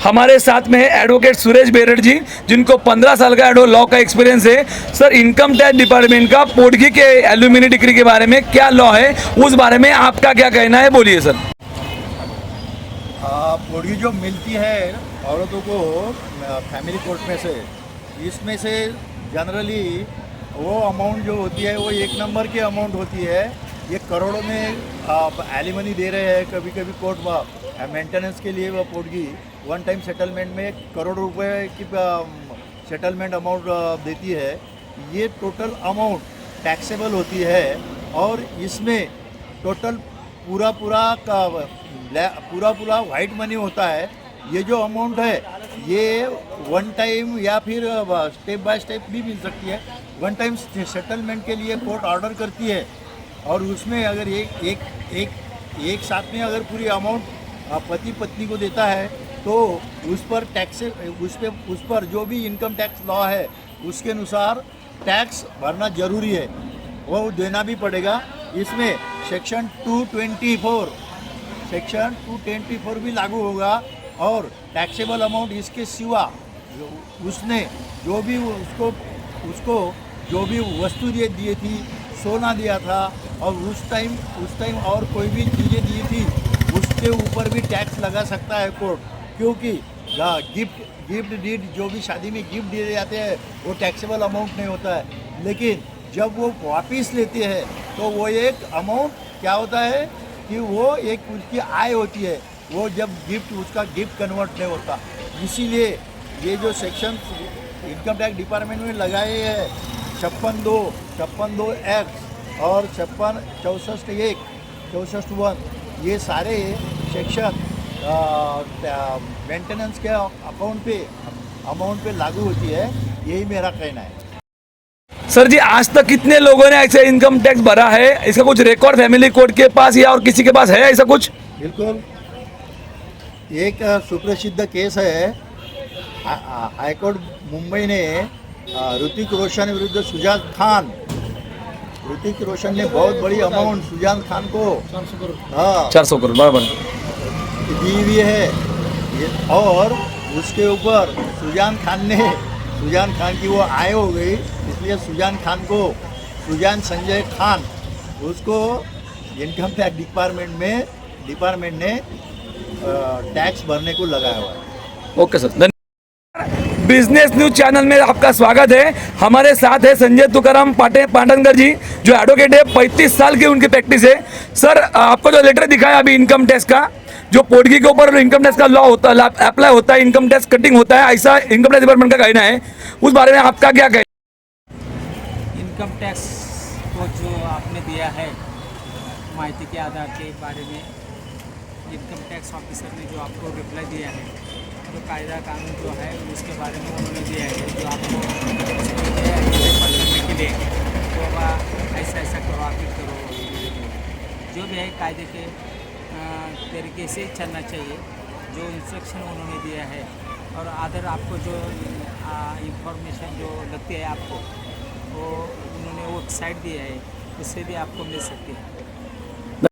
हमारे साथ में है एडवोकेट सुरेश बेरड़ जी, जिनको 15 साल का एडो लॉ का एक्सपीरियंस है। सर, इनकम टैक्स डिपार्टमेंट का पोडगी के एल्यूमिनी डिग्री के बारे में क्या लॉ है, उस बारे में आपका क्या कहना है, बोलिए सर। पोडगी जो मिलती है औरतों को फैमिली कोर्ट में से, इसमें से जनरली वो अमाउंट जो होती है वो एक नंबर की अमाउंट होती है। ये करोड़ों में एलिमनी दे रहे हैं। कभी कभी कोर्ट मेंटेनेंस के लिए वो पोडगी वन टाइम सेटलमेंट में करोड़ रुपए की सेटलमेंट अमाउंट देती है। ये टोटल अमाउंट टैक्सेबल होती है और इसमें टोटल पूरा वाइट मनी होता है। ये जो अमाउंट है ये वन टाइम या फिर स्टेप बाय स्टेप भी मिल सकती है। वन टाइम सेटलमेंट के लिए कोर्ट ऑर्डर करती है और उसमें अगर एक साथ में अगर पूरी अमाउंट पति पत्नी को देता है तो उस पर जो भी इनकम टैक्स लॉ है उसके अनुसार टैक्स भरना जरूरी है, वो देना भी पड़ेगा। इसमें सेक्शन 224 भी लागू होगा और टैक्सेबल अमाउंट इसके सिवा उसने जो भी उसको जो भी वस्तु दी थी, सोना दिया था और उस टाइम और कोई भी चीज़ें दी थी, उसके ऊपर भी टैक्स लगा सकता है कोर्ट। क्योंकि गिफ्ट डीड जो भी शादी में गिफ्ट दिए जाते हैं वो टैक्सेबल अमाउंट नहीं होता है। लेकिन जब वो वापस लेते हैं तो वो एक अमाउंट क्या होता है कि वो एक उसकी आय होती है, वो जब उसका गिफ्ट कन्वर्ट नहीं होता। इसीलिए ये जो सेक्शन इनकम टैक्स डिपार्टमेंट में लगाए हैं 56(2) एक्ट और 64(1) ये सारे सेक्शन मेंटेनेंस के अमाउंट पे लागू होती है। यही मेरा कहना है। सर जी, आज तक कितने लोगों ने ऐसे इनकम टैक्स भरा है? इसका कुछ रिकॉर्ड फैमिली कोर्ट के पास या और किसी के पास है ऐसा कुछ? बिल्कुल, एक सुप्रसिद्ध केस है। हाईकोर्ट मुंबई ने ऋतिक रोशन विरुद्ध सुजान खान, ऋतिक रोशन ने बहुत बड़ी अमाउंट सुजान खान को 400 करोड़ बराबर दी हुई है और उसके ऊपर सुजान खान की वो आय हो गई। इसलिए सुजान खान को सुजान संजय खान उसको इनकम टैक्स डिपार्टमेंट ने टैक्स भरने को लगाया हुआ है। ओके सर, धन्यवाद। बिजनेस न्यूज चैनल में आपका स्वागत है। हमारे साथ है संजय तुकाराम पाटनकर जी, जो एडवोकेट है। 35 साल की उनकी प्रैक्टिस है। सर, आपको जो लेटर दिखाया अभी इनकम टैक्स का, जो पोडगी के ऊपर इनकम टैक्स का लॉ होता है, अप्लाई होता है, इनकम टैक्स कटिंग होता है, ऐसा इनकम टैक्स डिपार्टमेंट का कहना है। उस बारे में आपका क्या कहना है? इनकम टैक्स को जो आपने दिया है माहिती के आधार के बारे में, इनकम टैक्स ऑफिसर ने जो आपको रिप्लाई दिया है, जो कायदा कानून जो है उसके बारे में उन्होंने दिया है, जो आपको करने के लिए तो ऐसा करो, आप ही करो, जो भी है कायदे के तरीके से चलना चाहिए। जो इंस्ट्रक्शन उन्होंने दिया है और अदर आपको जो इंफॉर्मेशन जो लगती है आपको, वो उन्होंने वो साइट दिया है, उससे भी आपको मिल सकती है।